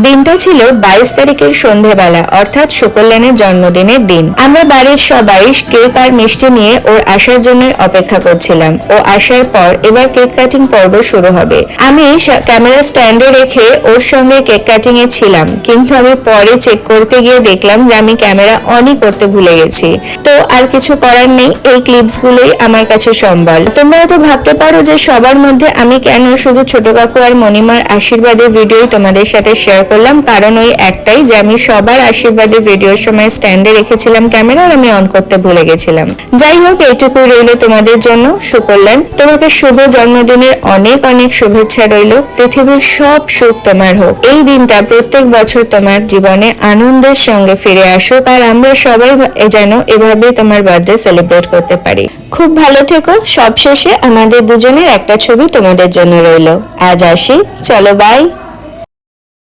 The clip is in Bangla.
দিনটা ছিল 22 তারিখের সন্ধেবেলা, অর্থাৎ সুকল্যাণের জন্মদিনের দিন। আমরা বাড়ির সবাই কেক আর মিষ্টি নিয়ে ওর আসার জন্য অপেক্ষা করছিলাম। ও আসার পর এবার কেক কাটিং পর্ব শুরু হবে। আমি ক্যামেরা স্ট্যান্ডে রেখে ওর সঙ্গে কেক কাটিং এ ছিলাম, কিন্তু আমি পরে চেক করতে গিয়ে দেখলাম যে আমি ক্যামেরা অনই করতে ভুলে গেছি। তো আর কিছু করার নেই, এই ক্লিপস গুলোই আমার কাছে সম্বল। তোমরা হয়তো ভাবতে পারো যে সবার মধ্যে আমি কেন শুধু ছোট কাকু আর মণিমার আশীর্বাদের ভিডিও তোমাদের সাথে শেয়ার করলাম, কারণ ওই একটাই যে আমি সবার আশীর্বাদের ভিডিওর সময় স্ট্যান্ডে রেখেছিলাম ক্যামেরা আর আমি অন করতে ভুলে গেছিলাম। যাই হোক, এইটুকুই রইল তোমাদের জন্য। সুকল্যাণ, তোমাকে শুভ জন্মদিনের অনেক অনেক শুভেচ্ছা রইল। পৃথিবীর সব সুখ তোমার হোক। এই দিনটা প্রত্যেক বছর তোমার জীবনে আনন্দের সঙ্গে ফিরে আসুক, আর আমরা সবাই যেন এভাবে তোমার বার্থডে সেলিব্রেট করতে পারি। খুব ভালো থেকো। সবশেষে আমাদের দুজনের একটা ছবি তোমাদের জন্য রইল। আজ আসি, চলো বাই।